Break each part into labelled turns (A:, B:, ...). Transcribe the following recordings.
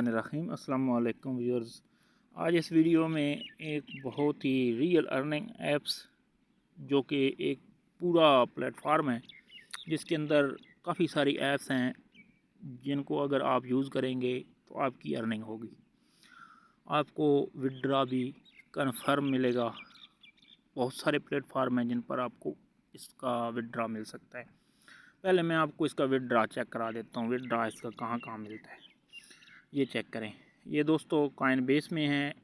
A: बिस्मिल्लाहिर्रहमानिर्रहीम। अस्सलामु अलैकुम व्यूअर्स। आज इस वीडियो में एक बहुत ही रियल अर्निंग एप्स जो कि एक पूरा प्लेटफार्म है जिसके अंदर काफ़ी सारी ऐप्स हैं जिनको अगर आप यूज़ करेंगे तो आपकी अर्निंग होगी, आपको विड्रा भी कन्फर्म मिलेगा। बहुत सारे प्लेटफार्म हैं जिन पर आपको इसका विड्रा मिल सकता है। पहले मैं आपको इसका विड्रा चेक करा देता हूँ, विड्रा इसका कहाँ कहाँ मिलता है ये चेक करें। ये दोस्तों कॉइन बेस में है,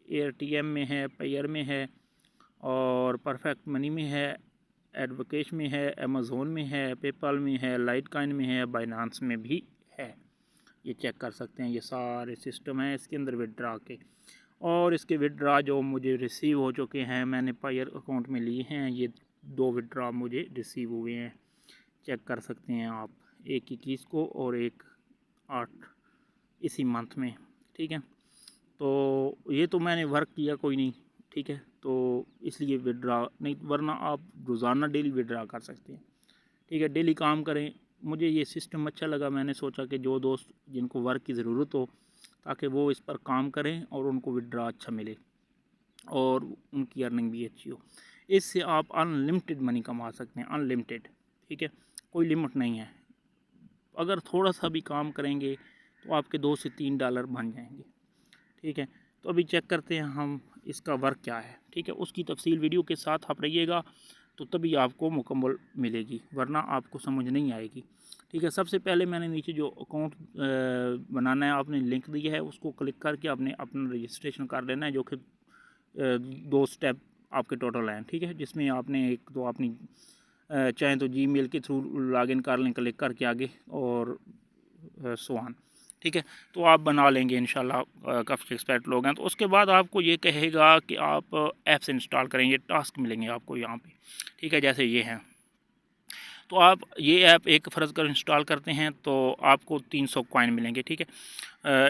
A: एटीएम में है, पेयर में है और परफेक्ट मनी में है, एडवोकेश में है, अमेज़ोन में है, पेपाल में है, लाइट कॉइन में है, बाइनांस में भी है। ये चेक कर सकते हैं, ये सारे सिस्टम हैं इसके अंदर विड्रा के। और इसके विड्रा जो मुझे रिसीव हो चुके हैं, मैंने पायर अकाउंट में लिए हैं, ये 2 विड्रा मुझे रिसीव हुए हैं। चेक कर सकते हैं आप, एक 21 को और एक 8 इसी मंथ में। ठीक है, तो ये तो मैंने वर्क किया कोई नहीं, ठीक है, तो इसलिए विड्रा नहीं, वरना आप रोज़ाना डेली विड्रा कर सकते हैं। ठीक है, डेली काम करें। मुझे ये सिस्टम अच्छा लगा, मैंने सोचा कि जो दोस्त जिनको वर्क की ज़रूरत हो ताकि वो इस पर काम करें और उनको विड्रा अच्छा मिले और उनकी अर्निंग भी अच्छी हो। इससे आप अनलिमिटेड मनी कमा सकते हैं, अनलिमिटेड। ठीक है, कोई लिमिट नहीं है। अगर थोड़ा सा भी काम करेंगे तो आपके $2 से $3 बन जाएंगे। ठीक है, तो अभी चेक करते हैं हम इसका वर्क क्या है। ठीक है, उसकी तफसील वीडियो के साथ आप रहिएगा तो तभी आपको मुकम्मल मिलेगी, वरना आपको समझ नहीं आएगी। ठीक है, सबसे पहले मैंने नीचे जो अकाउंट बनाना है, आपने लिंक दिया है, उसको क्लिक करके आपने अपना रजिस्ट्रेशन कर लेना है, जो कि 2 स्टेप आपके टोटल हैं। ठीक है, जिसमें आपने एक तो अपनी चाहें तो जीमेल के थ्रू लॉगिन कर लें, क्लिक करके आगे और सुहान। ठीक है, तो आप बना लेंगे इंशाल्लाह। काफ़ी एक्सपर्ट लोग हैं। तो उसके बाद आपको ये कहेगा कि आप ऐप्स इंस्टॉल करें, ये टास्क मिलेंगे आपको यहाँ पे। ठीक है, जैसे ये हैं, तो आप ये ऐप एक फ़र्ज़ कर इंस्टॉल करते हैं तो आपको 300 कॉइन मिलेंगे। ठीक है,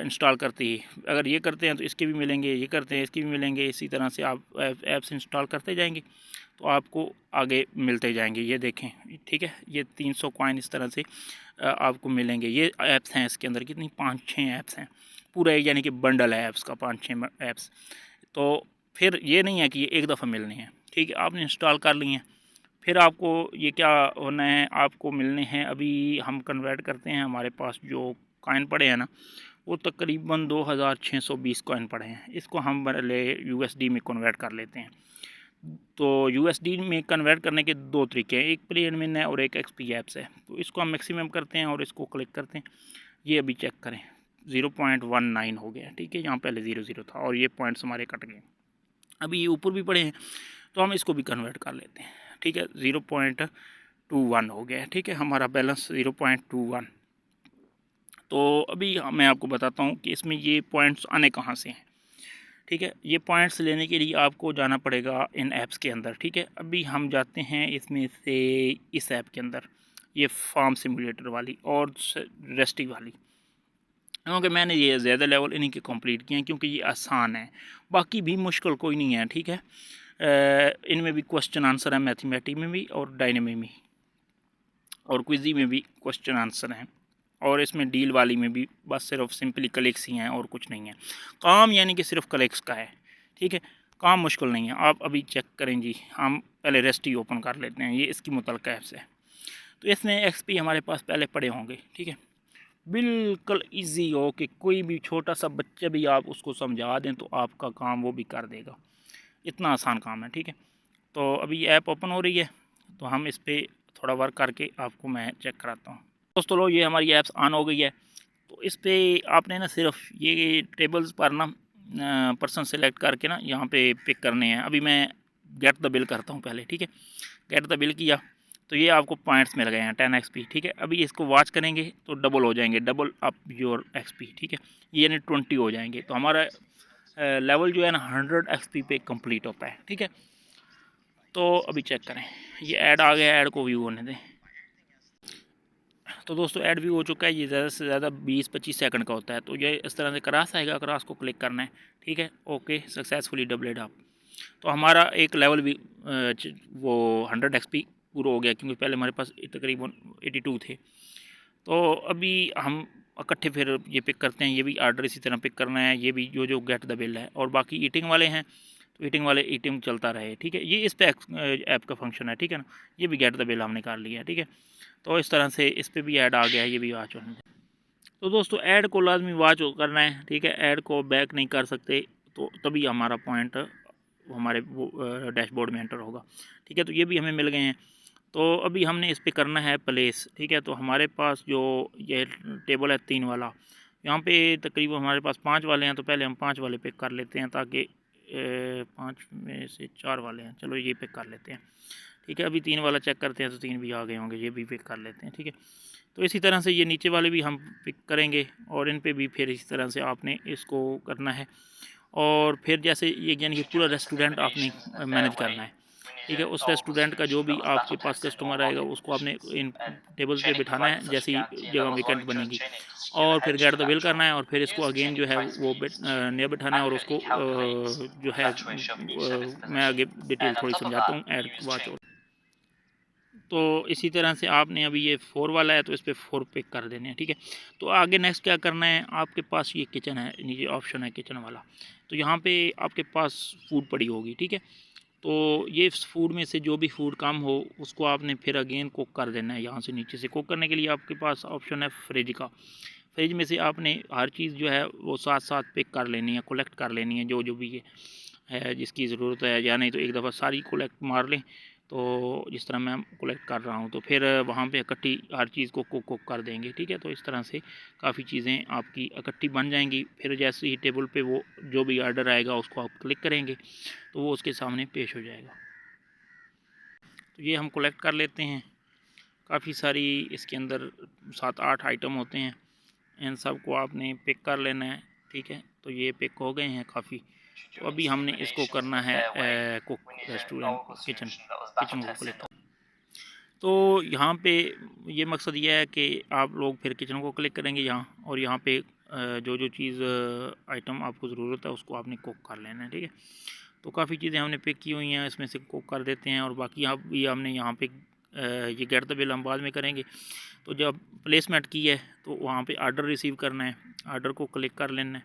A: इंस्टॉल करते ही अगर ये करते हैं तो इसके भी मिलेंगे, ये करते हैं इसके भी मिलेंगे। इसी तरह से आप ऐप्स इंस्टॉल करते जाएंगे तो आपको आगे मिलते जाएंगे। ये देखें, ठीक है, ये 300 कॉइन इस तरह से आपको मिलेंगे। ये ऐप्स हैं इसके अंदर, कितनी 5-6 ऐप्स हैं, पूरा यानी कि बंडल है ऐप्स का, 5-6 ऐप्स। तो फिर ये नहीं है कि ये एक दफ़ा मिलने हैं। ठीक है, आपने इंस्टॉल कर लिए हैं, फिर आपको ये क्या होना है, आपको मिलने हैं। अभी हम कन्वर्ट करते हैं, हमारे पास जो कॉइन पड़े हैं ना, वो तकरीबन 2620 कॉइन पड़े हैं। इसको हम पहले यूएसडी में कन्वर्ट कर लेते हैं। तो यूएसडी में कन्वर्ट करने के 2 तरीके हैं, एक प्ले एंड विन है और एक एक्सपी ऐप्स है। तो इसको हम मैक्सिमम करते हैं और इसको क्लिक करते हैं। ये अभी चेक करें, 0.19 हो गया। ठीक है, यहाँ पहले 00 था और ये पॉइंट्स हमारे कट गए। अभी ये ऊपर भी पड़े हैं तो हम इसको भी कन्वर्ट कर लेते हैं। ठीक है, 0.21 हो गया। ठीक है, हमारा बैलेंस 0.21। तो अभी मैं आपको बताता हूँ कि इसमें ये पॉइंट्स आने कहाँ से हैं। ठीक है, ये पॉइंट्स लेने के लिए आपको जाना पड़ेगा इन ऐप्स के अंदर। ठीक है, अभी हम जाते हैं इसमें से इस ऐप के अंदर, ये फार्म सिमुलेटर वाली और रेस्टी वाली, क्योंकि मैंने ये ज़्यादा लेवल इन्हीं के कंप्लीट किए हैं क्योंकि ये आसान है, बाकी भी मुश्किल कोई नहीं है। ठीक है, इनमें भी क्वेश्चन आंसर है, मैथमेटिक में भी और डायनेमिक में और क्विजी में भी क्वेश्चन आंसर हैं, और इसमें डील वाली में भी बस सिर्फ सिंपली क्लिक्स ही हैं और कुछ नहीं है। काम यानी कि सिर्फ क्लिक्स का है। ठीक है, काम मुश्किल नहीं है। आप अभी चेक करें जी, हम पहले रेस्टी ओपन कर लेते हैं, ये इसकी मुतल्लिक़ ऐप्स है। तो इसमें एक्सपी हमारे पास पहले पड़े होंगे। ठीक है, बिल्कुल ईजी हो कि कोई भी छोटा सा बच्चा भी आप उसको समझा दें तो आपका काम वो भी कर देगा, इतना आसान काम है। ठीक है, तो अभी ऐप ओपन हो रही है, तो हम इस पर थोड़ा वर्क करके आपको मैं चेक कराता हूँ। दोस्तों लो, ये हमारी ऐप्स ऑन हो गई है। तो इस पर आपने ना सिर्फ ये टेबल्स पर ना पर्सन सेलेक्ट करके ना यहाँ पे पिक करने हैं। अभी मैं गेट द बिल करता हूँ पहले। ठीक है, गेट द बिल किया तो ये आपको पॉइंट्स मिल गए हैं 10 XP। ठीक है, अभी इसको वॉच करेंगे तो डबल हो जाएंगे, डबल अप योर XP। ठीक है, ये यानी 20 हो जाएंगे। तो हमारा लेवल जो है ना 100 XP पे कंप्लीट होता है। ठीक है, तो अभी चेक करें, ये ऐड आ गया, ऐड को व्यू होने दें। तो दोस्तों ऐड भी हो चुका है। ये ज़्यादा से ज़्यादा 20-25 सेकंड का होता है। तो ये इस तरह से क्रॉस आएगा, क्रॉस को क्लिक करना है। ठीक है, ओके, सक्सेसफुली डबलेड अप। तो हमारा एक लेवल भी वो 100 XP पूरा हो गया, क्योंकि पहले हमारे पास तकरीबन 82 थे। तो अभी हम इकट्ठे फिर ये पिक करते हैं। ये भी आर्डर इसी तरह पिक करना है, ये भी जो गेट द बिल है। और बाकी ईटिंग वाले हैं तो ईटिंग वाले ईटिंग चलता रहे, ठीक है। ये इस पे ऐप का फंक्शन है, ठीक है ना। ये भी गेट द बिल हमने कर लिया है, ठीक है। तो इस तरह से इस पर भी ऐड आ गया है, ये भी वॉच होने। तो दोस्तों ऐड को लाजमी वॉच करना है, ठीक है। ऐड को बैक नहीं कर सकते तो तभी हमारा पॉइंट हमारे वो डैशबोर्ड में एंटर होगा, ठीक है। तो ये भी हमें मिल गए हैं। तो अभी हमने इस पे करना है प्लेस, ठीक है। तो हमारे पास जो ये टेबल है 3 वाला, यहाँ पे तकरीबन हमारे पास 5 वाले हैं। तो पहले हम 5 वाले पिक कर लेते हैं ताकि 5 में से 4 वाले हैं, चलो ये पिक कर लेते हैं, ठीक है। अभी 3 वाला चेक करते हैं तो 3 भी आ गए होंगे, ये भी पिक कर लेते हैं, ठीक है। तो इसी तरह से ये नीचे वाले भी हम पिक करेंगे और इन पे भी फिर इसी तरह से आपने इसको करना है। और फिर जैसे ये यानी कि पूरा रेस्टोरेंट आपने मैनेज करना है, ठीक है। उस रेस्टोरेंट का जो भी आपके पास कस्टमर आएगा उसको आपने इन टेबल्स पे बिठाना है जैसी जगह वेकेंट बनेगी। और फिर गेट द बिल करना है और फिर इसको अगेन जो है वो नया बिठाना है। और उसको जो है मैं आगे डिटेल थोड़ी समझाता हूँ ऐड वॉच। और तो इसी तरह से आपने अभी ये 4 वाला है तो इस पर 4 पिक कर देने हैं, ठीक है। तो आगे नेक्स्ट क्या करना है, आपके पास ये किचन है, नीचे ऑप्शन है किचन वाला। तो यहाँ पे आपके पास फूड पड़ी होगी, ठीक है। तो ये फूड में से जो भी फूड कम हो उसको आपने फिर अगेन कुक कर देना है। यहाँ से नीचे से कुक करने के लिए आपके पास ऑप्शन है फ्रिज का। फ्रिज में से आपने हर चीज़ जो है वो साथ साथ पिक कर लेनी है, कलेक्ट कर लेनी है, जो जो भी ये है जिसकी ज़रूरत है। या नहीं तो एक दफ़ा सारी कलेक्ट मार लें, तो जिस तरह मैं कलेक्ट कर रहा हूँ। तो फिर वहाँ पे इकट्ठी हर चीज़ को कुक कर देंगे, ठीक है। तो इस तरह से काफ़ी चीज़ें आपकी इकट्ठी बन जाएंगी। फिर जैसे ही टेबल पे वो जो भी आर्डर आएगा उसको आप क्लिक करेंगे तो वो उसके सामने पेश हो जाएगा। तो ये हम कलेक्ट कर लेते हैं। काफ़ी सारी इसके अंदर 7-8 आइटम होते हैं, इन सब को आपने पिक कर लेना है, ठीक है। तो ये पिक हो गए हैं काफ़ी। तो अभी हमने इसको करना है कुक रेस्टोरेंट किचन को क्लिक। तो यहाँ पे ये मकसद ये है कि आप लोग फिर किचन को क्लिक करेंगे यहाँ, और यहाँ पे जो जो चीज़ आइटम आपको ज़रूरत है उसको आपने कुक कर लेना है, ठीक है। तो काफ़ी चीज़ें हमने पिक की हुई हैं, इसमें से कुक कर देते हैं। और बाकी आप भी हमने यहाँ पे ये गेट द बिल हम बाद में करेंगे। तो जब प्लेसमेंट की है तो वहाँ पे आर्डर रिसीव करना है, आर्डर को क्लिक कर लेना है,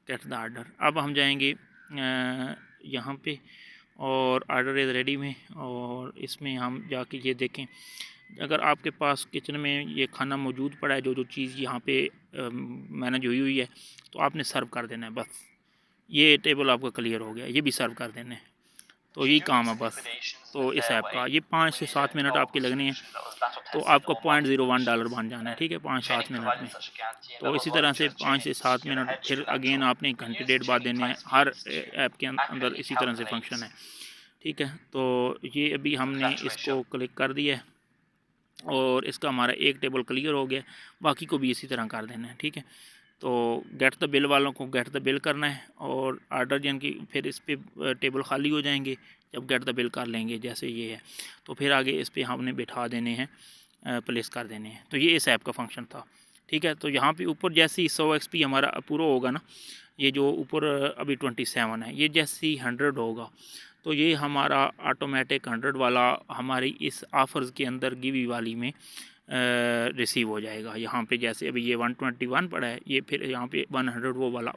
A: गेट द आर्डर। अब हम जाएंगे यहाँ पे और आर्डर इज़ रेडी में, और इसमें हम जाके ये देखें अगर आपके पास किचन में ये खाना मौजूद पड़ा है, जो जो चीज़ यहाँ पे मैनेज हुई है, तो आपने सर्व कर देना है बस। ये टेबल आपका क्लियर हो गया, ये भी सर्व कर देना है। तो यही काम है बस। तो इस ऐप का ये 5 से 7 मिनट आपके लगने हैं, तो आपका $0.01 बन जाना है, ठीक है, 5-7 मिनट में। तो इसी तरह से 5 से 7 मिनट फिर अगेन आपने 1 घंटे 1.5 बाद देने हैं। हर ऐप के अंदर इसी तरह से फंक्शन है, ठीक है। तो ये अभी हमने इसको क्लिक कर दिया है और इसका हमारा एक टेबल क्लियर हो गया, बाकी को भी इसी तरह कर देना है, ठीक है। तो गेट द बिल वालों को गेट द बिल करना है और आर्डर जिन की फिर इस पर टेबल खाली हो जाएंगे जब गेट द बिल कर लेंगे, जैसे ये है। तो फिर आगे इस पर हमने बिठा देने हैं, प्लेस कर देने हैं। तो ये इस ऐप का फंक्शन था, ठीक है। तो यहाँ पे ऊपर जैसे ही 100 XP हमारा पूरा होगा ना, ये जो ऊपर अभी 27 है, ये जैसे ही 100 होगा तो ये हमारा ऑटोमेटिक 100 वाला हमारी इस ऑफ़र्स के अंदर गिवी वाली में रिसीव हो जाएगा। यहाँ पे जैसे अभी ये 121 पड़ा है, ये फिर यहाँ पे 100 वो वाला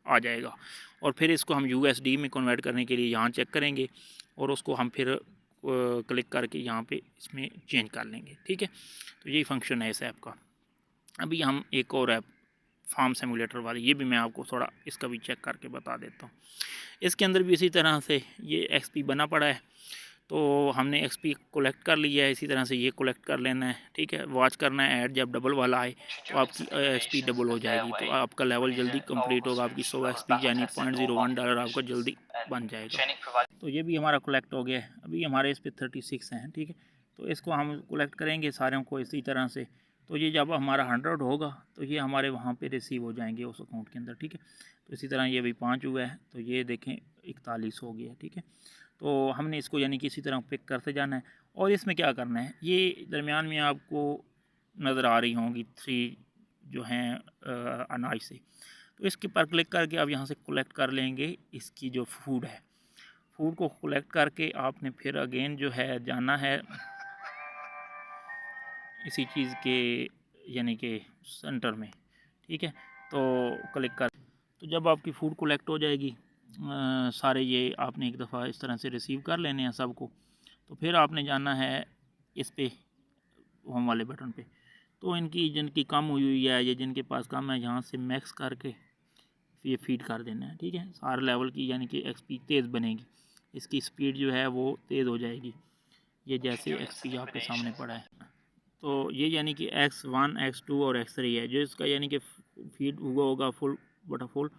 A: आ जाएगा। और फिर इसको हम USD में कन्वर्ट करने के लिए यहाँ चेक करेंगे और उसको हम फिर क्लिक करके यहाँ पे इसमें चेंज कर लेंगे, ठीक है। तो यही फंक्शन है इस ऐप का। अभी हम एक और ऐप फार्म सिमुलेटर वाली, ये भी मैं आपको थोड़ा इसका भी चेक करके बता देता हूँ। इसके अंदर भी इसी तरह से ये XP बना पड़ा है, तो हमने XP कलेक्ट कर लिया है। इसी तरह से ये कलेक्ट कर लेना है, ठीक है। वॉच करना है ऐड, जब डबल वाला आए तो आपकी XP डबल हो जाएगी, तो आपका लेवल जल्दी कंप्लीट होगा। आपकी 100 XP यानी $0.01 आपका जल्दी बन जाएगा। तो ये भी हमारा कलेक्ट हो गया है। अभी हमारे इस पर 36 हैं, ठीक है। तो इसको हम कलेक्ट करेंगे सारों को इसी तरह से। तो ये जब हमारा 100 होगा तो ये हमारे वहाँ पे रिसीव हो जाएंगे उस अकाउंट के अंदर, ठीक है। तो इसी तरह ये भी 5 हुआ है, तो ये देखें 41 हो गया, ठीक है। तो हमने इसको यानी कि इसी तरह पिक करते जाना है। और इसमें क्या करना है, ये दरमियान में आपको नज़र आ रही होंगी 3 जो हैं अनाज से, तो इसके पर क्लिक करके आप यहाँ से कलेक्ट कर लेंगे इसकी जो फूड है। फूड को कलेक्ट करके आपने फिर अगेन जो है जाना है इसी चीज़ के यानी कि सेंटर में, ठीक है, तो क्लिक कर, तो जब आपकी फ़ूड कलेक्ट हो जाएगी, सारे ये आपने एक दफ़ा इस तरह से रिसीव कर लेने हैं सबको, तो फिर आपने जाना है इस पे होम वाले बटन पे। तो इनकी जिनकी कम हुई है या जिनके पास कम है, यहाँ से मैक्स करके ये फीड कर देना है। ठीक है, सारे लेवल की यानी कि एक्सपी तेज़ बनेगी, इसकी स्पीड जो है वो तेज़ हो जाएगी। ये जैसे एक्सपी आपके सामने पड़ा है, तो ये यानी कि X1 X2 और X3 है, जो इसका यानी कि फीड हुआ होगा फुल बटा फुल,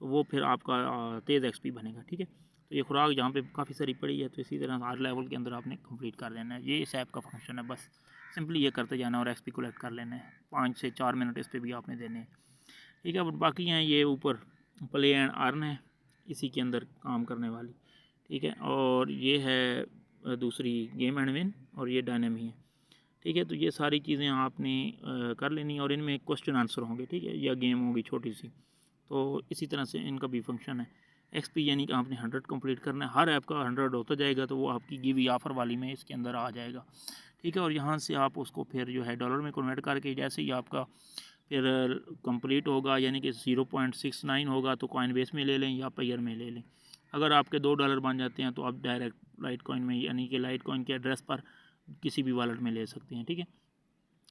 A: तो वो फिर आपका तेज़ एक्सपी बनेगा। ठीक है, तो ये खुराक जहाँ पे काफ़ी सारी पड़ी है, तो इसी तरह हर लेवल के अंदर आपने कंप्लीट कर लेना है। ये इस ऐप का फंक्शन है, बस सिंपली ये करते जाना और एक्सपी कलेक्ट कर लेना है। 5 से 4 मिनट इस पर भी आपने देने हैं। ठीक है, बाकी हैं ये ऊपर प्ले एंड अर्न है, इसी के अंदर काम करने वाली। ठीक है, और ये है दूसरी गेम एंड विन, और ये डायनेमी है। ठीक है, तो ये सारी चीज़ें आपने कर लेनी, और इनमें क्वेश्चन आंसर होंगे। ठीक है, या गेम होगी छोटी सी, तो इसी तरह से इनका भी फंक्शन है। एक्सपी यानी कि आपने 100 कंप्लीट करना है, हर ऐप का 100 होता जाएगा, तो वो आपकी गिव ऑफर वाली में इसके अंदर आ जाएगा। ठीक है, और यहाँ से आप उसको फिर जो है डॉलर में कन्वर्ट करके, जैसे ही आपका फिर कंप्लीट होगा यानी कि 0.69 होगा, तो कॉइन बेस में ले लें या पेयर में ले लें। अगर आपके $2 बन जाते हैं, तो आप डायरेक्ट लाइट कॉइन में यानी कि लाइट कॉइन के एड्रेस पर किसी भी वॉलेट में ले सकते हैं। ठीक है,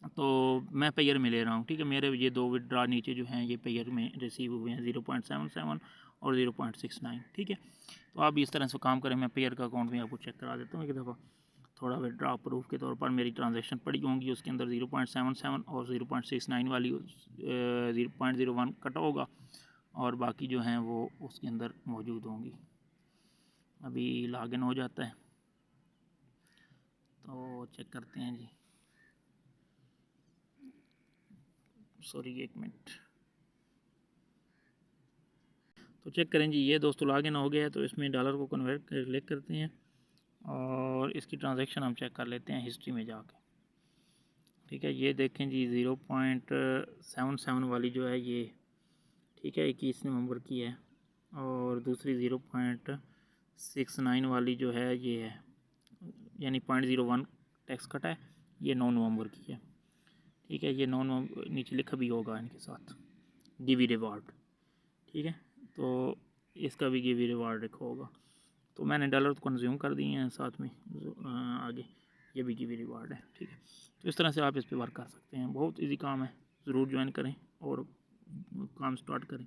A: तो मैं पेयर में ले रहा हूँ। ठीक है, मेरे ये 2 विड्रा नीचे जो हैं ये पेयर में रिसीव हुए हैं, 0.77 और 0.69। ठीक है, तो आप इस तरह से काम करें। मैं पेयर का अकाउंट भी आपको चेक करा देता हूँ एक दफ़ा। थोड़ा विड्रा प्रूफ के तौर पर मेरी ट्रांजैक्शन पड़ी होंगी, उसके अंदर 0.77 और 0.69 वाली 0.01 कटा होगा, और बाकी जो हैं वो उसके अंदर मौजूद होंगी। अभी लॉगिन हो जाता है, तो चेक करते हैं जी। सॉरी, 1 मिनट। तो चेक करें जी, ये दोस्तों लॉगिन हो गया है। तो इसमें डॉलर को कन्वर्ट क्लिक करते हैं, और इसकी ट्रांजैक्शन हम चेक कर लेते हैं हिस्ट्री में जाके। ठीक है, ये देखें जी, 0.77 वाली जो है ये, ठीक है, 21 नवंबर की है, और दूसरी 0.69 वाली जो है ये है, यानी 0.01 टैक्स कटा है, ये 9 नवंबर की है। ठीक है, ये 9 नवंबर नीचे लिखा भी होगा इनके साथ, गिवी रिवार्ड। ठीक है, तो इसका भी गिवी रिवार्ड लिखा होगा। तो मैंने डॉलर तो कंज्यूम कर दिए हैं, साथ में आगे ये भी गिवी रिवार्ड है। ठीक है, तो इस तरह से आप इस पर वर्क कर सकते हैं। बहुत इजी काम है, ज़रूर ज्वाइन करें और काम स्टार्ट करें।